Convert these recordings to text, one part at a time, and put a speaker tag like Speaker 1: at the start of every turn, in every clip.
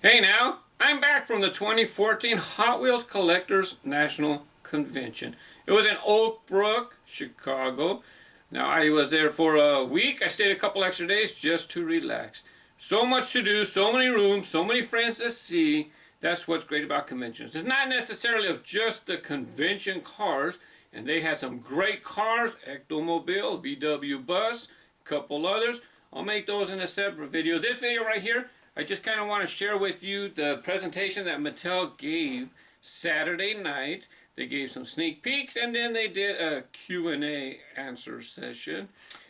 Speaker 1: Hey now, I'm back from the 2014 Hot Wheels Collectors National Convention. It was in Oakbrook, Chicago. Now I was there for a week. I stayed a couple extra days just to relax. So much to do, so many rooms, so many friends to see. That's what's great about conventions. It's not necessarily of just the convention cars, and they had some great cars, Ectomobile, VW Bus, a couple others. I'll make those in a separate video. This video right here, I just kind of want to share with you the presentation that Mattel gave Saturday night. They gave some sneak peeks, and then they did a Q&A answer session.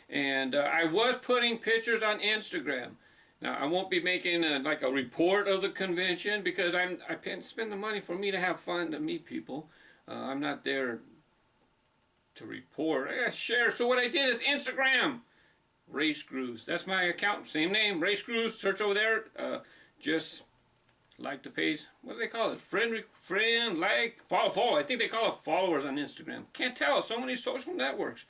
Speaker 1: And I was putting pictures on Instagram. Now, I won't be making like a report of the convention because I spend the money for me to have fun, to meet people. I'm not there to report. I gotta share. So what I did is Instagram. RaceGrooves. That's my account. Same name. RaceGrooves. Search over there. Just like the page. What do they call it? Friend, like, follow. I think they call it followers on Instagram. Can't tell. So many social networks.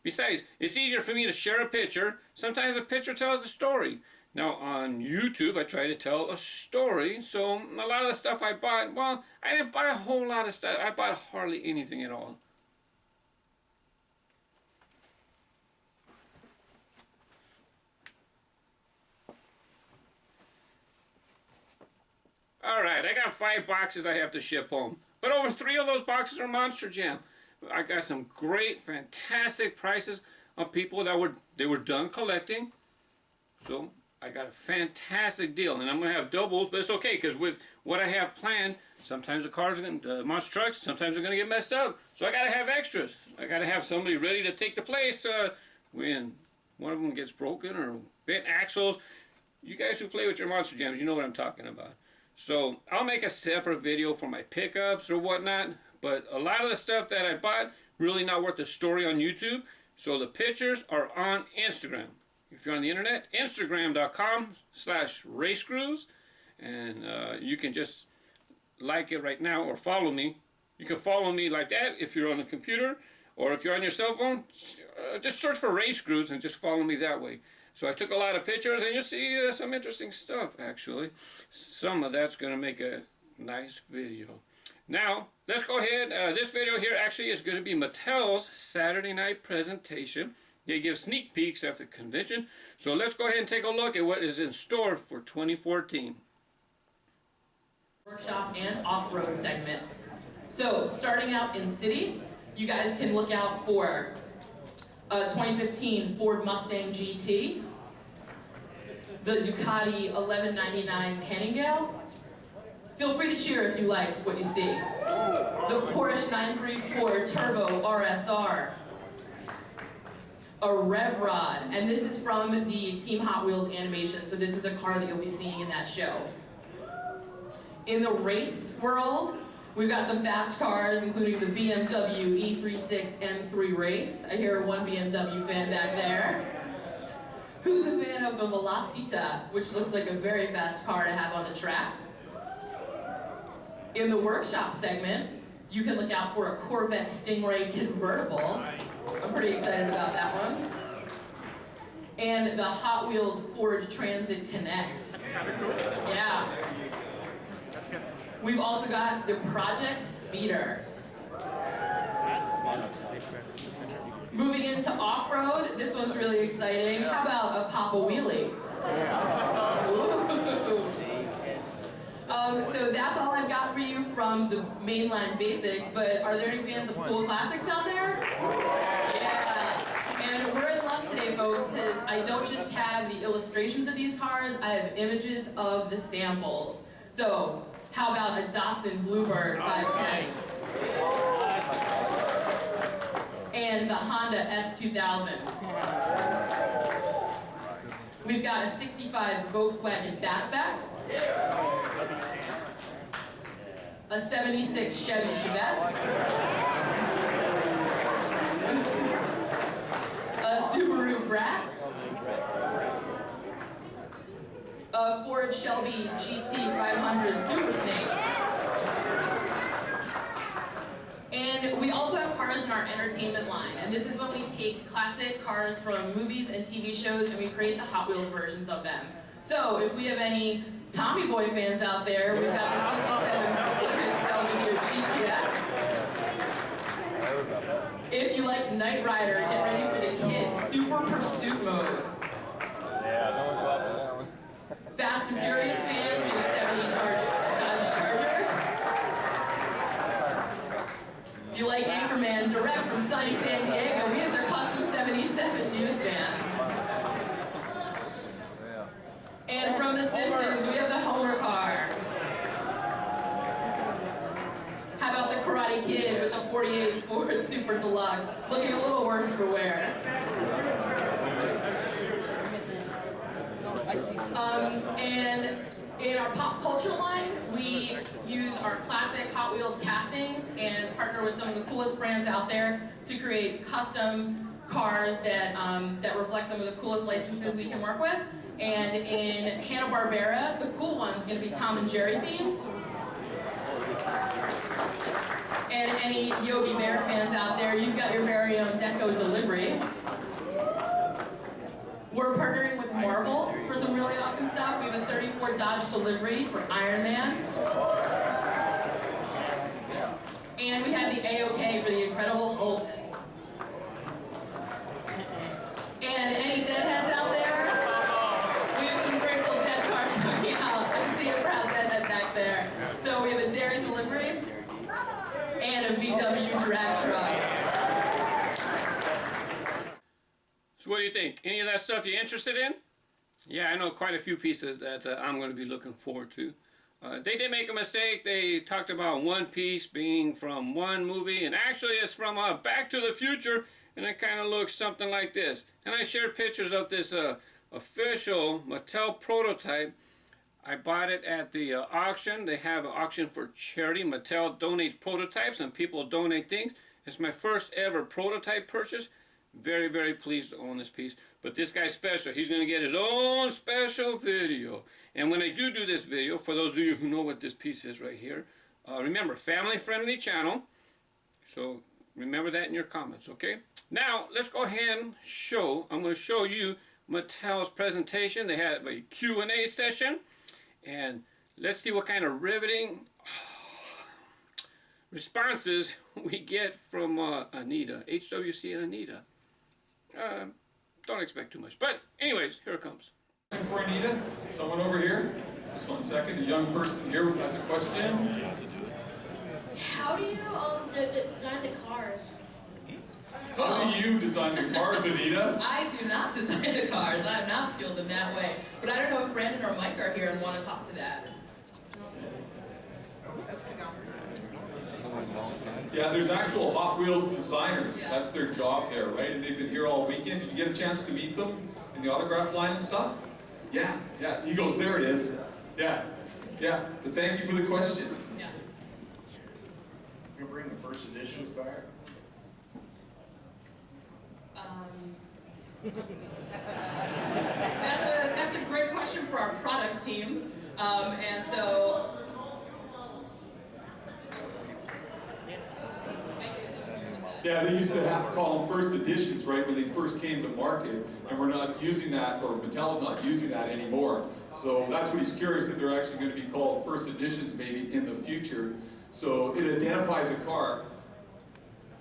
Speaker 1: Besides, it's easier for me to share a picture. Sometimes a picture tells the story. Now on YouTube, I try to tell a story. So a lot of the stuff I bought, well, I didn't buy a whole lot of stuff. I bought hardly anything at all. Alright, I got 5 boxes I have to ship home. But over 3 of those boxes are Monster Jam. I got some great, fantastic prices on people that were done collecting. So I got a fantastic deal. And I'm going to have doubles, but it's okay because with what I have planned, sometimes the cars are going to, monster trucks, sometimes they're going to get messed up. So I got to have extras. I got to have somebody ready to take the place when one of them gets broken or bent axles. You guys who play with your Monster Jams, you know what I'm talking about. So I'll make a separate video for my pickups or whatnot, but a lot of the stuff that I bought really not worth the story on YouTube. So the pictures are on Instagram. If you're on the internet, Instagram.com/RaceGrooves, and you can just like it right now or follow me. You can follow me like that if you're on the computer, or if you're on your cell phone, just search for RaceGrooves and just follow me that way. So I took a lot of pictures, and you'll see some interesting stuff, actually. Some of that's going to make a nice video. Now, let's go ahead. This video here actually is going to be Mattel's Saturday night presentation. They give sneak peeks at the convention. So let's go ahead and take a look at what is in store for 2014.
Speaker 2: Workshop and off-road segments. So, starting out in city, you guys can look out for 2015 Ford Mustang GT, the Ducati 1199 Panigale. Feel free to cheer if you like what you see. The Porsche 934 Turbo RSR, a Rev Rod, and this is from the Team Hot Wheels animation, so this is a car that you'll be seeing in that show. In the race world, we've got some fast cars, including the BMW E36 M3 Race. I hear one BMW fan back there. Who's a fan of the Velocita, which looks like a very fast car to have on the track? In the workshop segment, you can look out for a Corvette Stingray Convertible. I'm pretty excited about that one. And the Hot Wheels Ford Transit Connect.
Speaker 3: That's kind of cool.
Speaker 2: Yeah. We've also got the Project Speeder. Moving into off-road, this one's really exciting. How about a Poppa Wheelie? So that's all I've got for you from the mainline basics, but are there any fans of cool classics out there? Yeah. And we're in luck today, folks, because I don't just have the illustrations of these cars, I have images of the samples. So, how about a Datsun Bluebird 510? And the Honda S2000. We've got a 65 Volkswagen Fastback. A 76 Chevy Chevette. A Subaru Brat. A Ford Shelby GT500 Super Snake. And we also have cars in our entertainment line, and this is when we take classic cars from movies and TV shows and we create the Hot Wheels versions of them. So if we have any Tommy Boy fans out there, we've got the 67 Belvedere GTS. If you liked Knight Rider, get ready for the kid Super Pursuit Mode.
Speaker 3: Yeah, no one's laughing at that one.
Speaker 2: Fast and Furious fans, we have a 70 Dodge Charger. If you like Anchorman direct from sunny San Diego, we have their custom 77 news van. And from The Simpsons, we have the Homer car. How about the Karate Kid with the 48 Ford Super Deluxe, looking a little worse for wear. And in our pop culture line, we use our classic Hot Wheels castings and partner with some of the coolest brands out there to create custom cars that, that reflect some of the coolest licenses we can work with. And in Hanna-Barbera, the cool one's going to be Tom and Jerry themed. And any Yogi Bear fans out there, you've got your very own Deco delivery. We're partnering with Marvel for some really awesome stuff. We have a 34 Dodge delivery for Iron Man. And we have the AOK for the Incredible Hulk. And any deadheads out there? We have some great little dead cars coming out. I see a proud deadhead back there. So we have a dairy delivery and a VW drag truck.
Speaker 1: So what do you think? Any of that stuff you're interested in? Yeah, I know quite a few pieces that I'm going to be looking forward to. They did make a mistake. They talked about one piece being from one movie, and actually it's from Back to the Future, and it kind of looks something like this. And I shared pictures of this official Mattel prototype. I bought it at the auction. They have an auction for charity. Mattel donates prototypes, and people donate things. It's my first ever prototype purchase. Very, very pleased to own this piece. But this guy's special. He's going to get his own special video. And when I do this video, for those of you who know what this piece is right here, remember, family-friendly channel. So remember that in your comments, okay? Now, let's go ahead and show. I'm going to show you Mattel's presentation. They have a Q&A session. And let's see what kind of riveting responses we get from Anita, HWC Anita. Don't expect too much. But anyways, here it comes.
Speaker 4: For Anita, someone over here. Just 1 second. A young person here has a question.
Speaker 5: How do you design the cars?
Speaker 4: How do you design the cars, Anita?
Speaker 2: I do not design the cars. I'm not skilled in that way. But I don't know if Brandon or Mike are here and want to talk to that.
Speaker 4: Yeah, there's actual Hot Wheels designers. That's their job there, right? And they've been here all weekend. Did you get a chance to meet them in the autograph line and stuff? Yeah. He goes, there it is. Yeah. But thank you for the question.
Speaker 2: Yeah.
Speaker 6: You bring the first editions back?
Speaker 2: That's a great question for our products team. And so.
Speaker 4: Yeah, they used to call them first editions, right, when they first came to market, and we're not using that, or Mattel's not using that anymore. So that's what he's curious if they're actually going to be called first editions maybe in the future. So it identifies a car.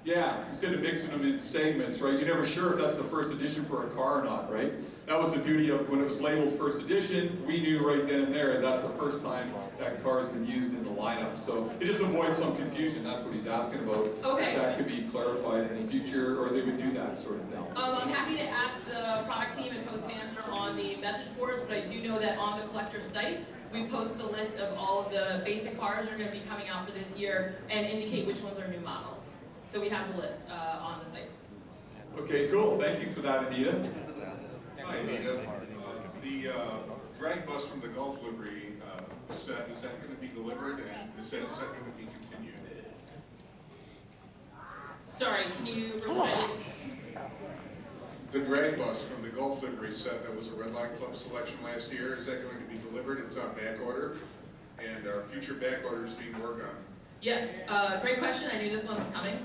Speaker 4: Yeah, instead of mixing them in segments, right? You're never sure if that's the first edition for a car or not, right? That was the beauty of when it was labeled first edition, we knew right then and there that's the first time that car has been used in the lineup. So it just avoids some confusion. That's what he's asking about.
Speaker 2: Okay.
Speaker 4: If that could be clarified in the future, or they would do that sort of thing.
Speaker 2: I'm happy to ask the product team and post an answer on the message boards, but I do know that on the collector's site, we post the list of all of the basic cars that are going to be coming out for this year and indicate which ones are new models. So we have the list on the site.
Speaker 4: Okay, cool. Thank you for that, Anita.
Speaker 6: Hi, Anita. The drag bus from the Gulf livery set, is that going to be delivered, and is that going to be continued?
Speaker 2: Sorry, can you repeat?
Speaker 6: The drag bus from the Gulf livery set that was a Red Line Club selection last year, is that going to be delivered? It's on back order, and our future back order is being worked on.
Speaker 2: Yes, great question. I knew this one was coming.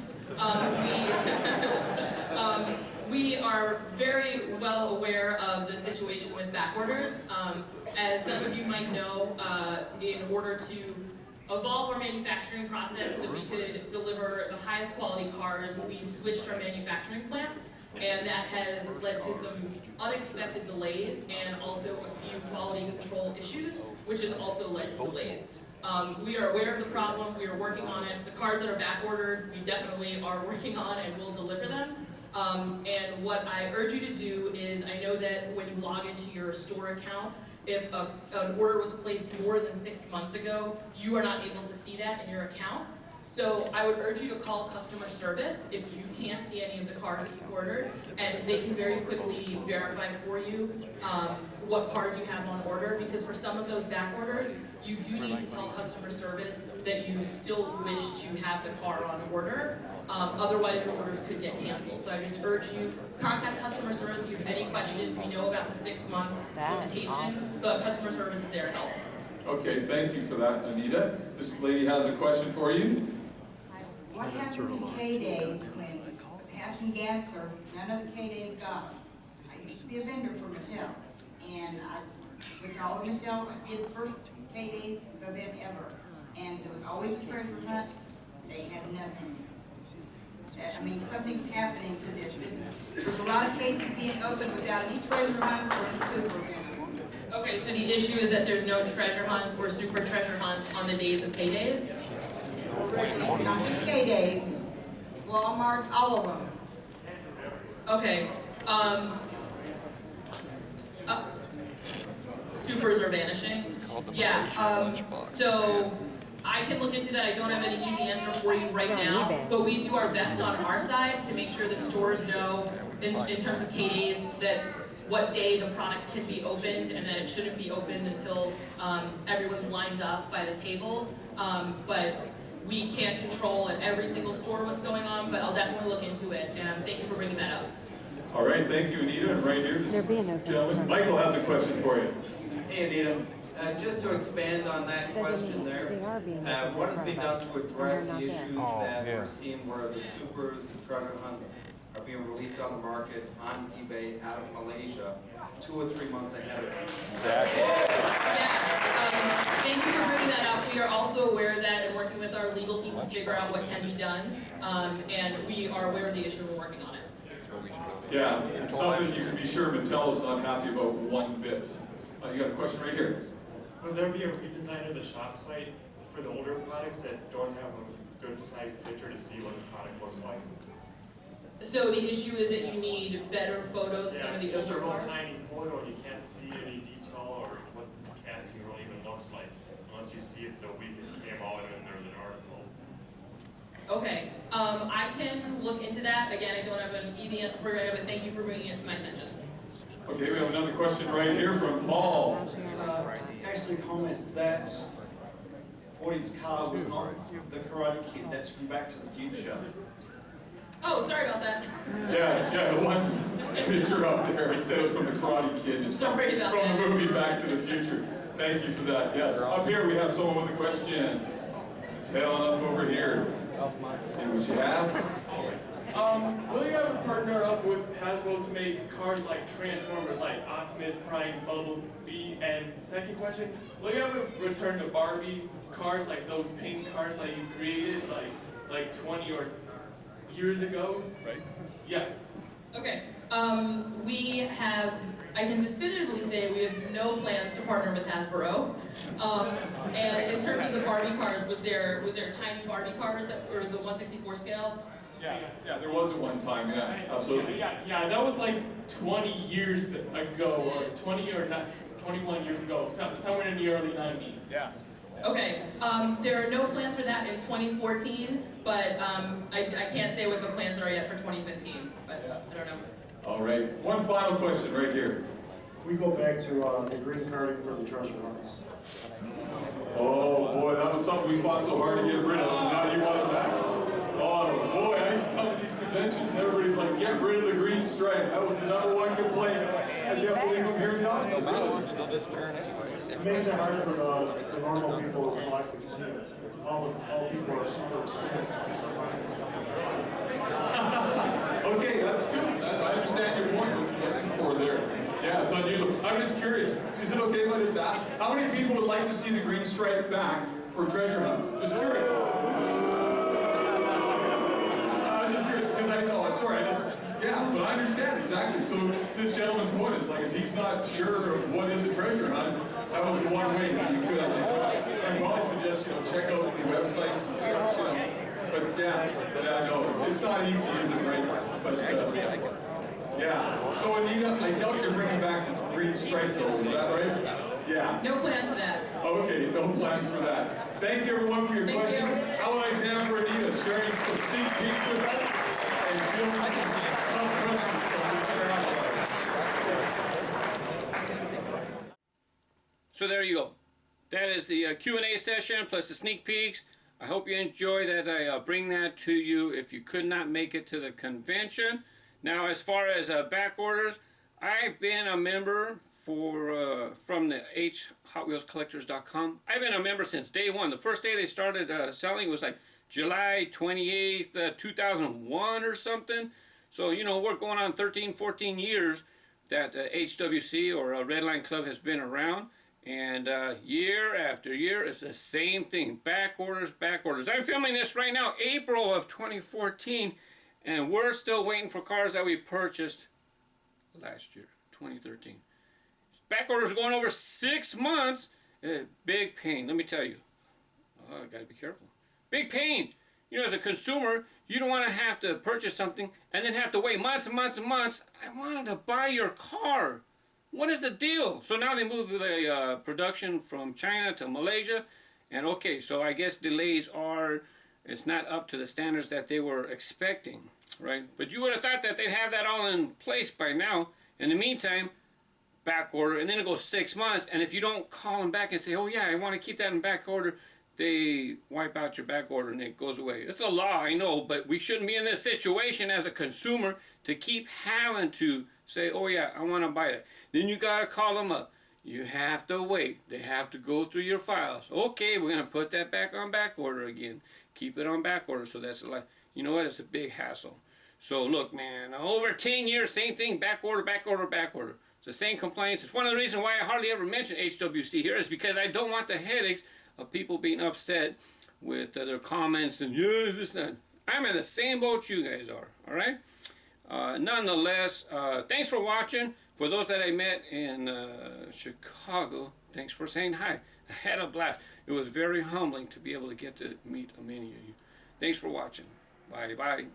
Speaker 2: we are very well aware of the situation with back orders. As some of you might know, in order to evolve our manufacturing process so that we could deliver the highest quality cars, we switched our manufacturing plants, and that has led to some unexpected delays and also a few quality control issues, which has also led to delays. We are aware of the problem, we are working on it. The cars that are back ordered, we definitely are working on and will deliver them. And what I urge you to do is, I know that when you log into your store account, if an order was placed more than 6 months ago, you are not able to see that in your account. So I would urge you to call customer service if you can't see any of the cars you ordered, and they can very quickly verify for you what cars you have on order, because for some of those back orders, you do need to tell customer service that you still wish to have the car on order. Otherwise, your orders could get canceled. So I just urge you, contact customer service if you have any questions. We know about the 6-month limitation, but customer service is there to help.
Speaker 4: Okay, thank you for that, Anita. This lady has a question for you.
Speaker 7: What happened to K-Days when passing gas or none of the K-Days got them? I used to be a vendor for Mattel, and I would call myself, I did the first K-Days for them ever. And there was always a treasure hunt, they had nothing. I mean, something's happening to this. There's a lot of cases being opened without any treasure hunts or any super vendors.
Speaker 2: Okay, so the issue is that there's no treasure hunts or super treasure hunts on the days of paydays?
Speaker 7: Not just K-Days, Walmart, all of them.
Speaker 2: Okay. Supers are vanishing? Yeah, so I can look into that. I don't have an easy answer for you right now, but we do our best on our side to make sure the stores know in terms of K-Days that what day the product can be opened and that it shouldn't be opened until everyone's lined up by the tables. But we can't control at every single store what's going on, but I'll definitely look into it. And thank you for bringing that up.
Speaker 4: All right, thank you, Anita. And right here, this gentleman, Michael has a question for you.
Speaker 8: Hey, Anita. Just to expand on that question there, what has been done to address the issues that we're seeing where the supers and treasure hunts are being released on the market on eBay out of Malaysia 2 or 3 months ahead of it?
Speaker 3: Exactly.
Speaker 2: Yeah, thank you for bringing that up. We are also aware of that and working with our legal team to figure out what can be done. And we are aware of the issue and we're working on it.
Speaker 4: Yeah, it's something you can be sure Mattel is not happy about one bit. You got a question right here.
Speaker 9: Will there be a redesign of the shop site for the older products that don't have a good sized picture to see what the product looks like?
Speaker 2: So the issue is that you need better photos of some of the
Speaker 9: it's just
Speaker 2: older
Speaker 9: a real
Speaker 2: cars?
Speaker 9: tiny photo and you can't see any detail or what the casting really even looks like unless you see it the week it came out and there's an article.
Speaker 2: Okay, I can look into that. Again, I don't have an easy answer for you right now, but thank you for bringing it to my attention.
Speaker 4: Okay, we have another question right here from Paul.
Speaker 10: Actually, comment that 40's car was not the Karate Kid. That's from Back to the Future.
Speaker 2: Oh, sorry about that.
Speaker 4: Yeah, the one picture up there, it says from the Karate Kid. It's
Speaker 2: Sorry about
Speaker 4: from
Speaker 2: that.
Speaker 4: the movie Back to the Future. Thank you for that. Yes, up here we have someone with a question. Let's head on up over here. See what you have.
Speaker 11: Will you ever partner up with Hasbro to make cars like Transformers, like Optimus Prime, Bumblebee? And second question, will you ever return to Barbie cars like those pink cars that you created like 20 or years ago? Right. Yeah.
Speaker 2: Okay. I can definitively say we have no plans to partner with Hasbro. And in terms of the Barbie cars, was there tiny Barbie cars that were the 1/64 scale?
Speaker 4: Yeah, there was at one time, yeah, absolutely.
Speaker 11: Yeah, that was like 20 years ago, or 20 or not, 21 years ago, somewhere in the early 90s. Yeah.
Speaker 2: Okay, there are no plans for that in 2014, but I can't say what the plans are yet for 2015, but I don't know.
Speaker 4: All right, one final question right here.
Speaker 12: We go back to the green carding for the treasure hunts.
Speaker 4: Oh boy, that was something we fought so hard to get rid of, and now you want it back. Oh boy, I used to come to these conventions and everybody's like, get rid of the green stripe. That was the #1 complaint. And you have to leave them here in the opposite.
Speaker 3: Still just turn anyways.
Speaker 12: It makes it hard for the normal people who like to see it. All people are super experienced.
Speaker 4: Okay, that's good. I Yeah, it's unusual. I'm just curious, is it okay if I just ask, how many people would like to see the green stripe back for treasure hunts? Just curious. I was just curious, because I know, I'm sorry, yeah, but I understand exactly. So this gentleman's point is like, if he's not sure of what is a treasure hunt, that was the one way that you could. I'd probably suggest, check out the websites and such, But yeah, no, it's not easy, is it, right? But yeah. So Anita, I know you're bringing back the green stripe though, is that right? Yeah.
Speaker 2: No plans for that.
Speaker 4: Okay, no plans for that. Thank you everyone for your questions. How nice now for Anita sharing some sneak peeks with us and fielding some tough questions from Mr.
Speaker 1: So there you go. That is the Q&A session plus the sneak peeks. I hope you enjoy that. I bring that to you if you could not make it to the convention. Now, as far as back orders, I've been a member from the HotWheelsCollectors.com. I've been a member since day one. The first day they started selling was like July 28th, 2001 or something. So, we're going on 13, 14 years that HWC or Redline Club has been around. And year after year, it's the same thing. Back orders, back orders. I'm filming this right now, April of 2014, and we're still waiting for cars that we purchased last year, 2013. Back orders are going over 6 months. Big pain, let me tell you. Oh, I gotta be careful. Big pain. As a consumer, you don't want to have to purchase something and then have to wait months and months and months. I wanted to buy your car. What is the deal? So now they moved the production from China to Malaysia. And okay, so I guess delays it's not up to the standards that they were expecting, right? But you would have thought that they'd have that all in place by now. In the meantime, back order, and then it goes 6 months. And if you don't call them back and say, oh yeah, I want to keep that in back order, they wipe out your back order and it goes away. It's a law, I know, but we shouldn't be in this situation as a consumer to keep having to say, oh yeah, I want to buy that. Then you got to call them up. You have to wait. They have to go through your files. Okay, we're going to put that back on back order again. Keep it on back order. So that's like, you know what? It's a big hassle. So look, man, over 10 years, same thing, back order, back order, back order. It's the same complaints. It's one of the reasons why I hardly ever mention HWC here is because I don't want the headaches of people being upset with their comments and, yeah, this, that. I'm in the same boat you guys are, all right? Nonetheless, thanks for watching. For those that I met in Chicago, thanks for saying hi. I had a blast. It was very humbling to be able to get to meet many of you. Thanks for watching. Bye-bye.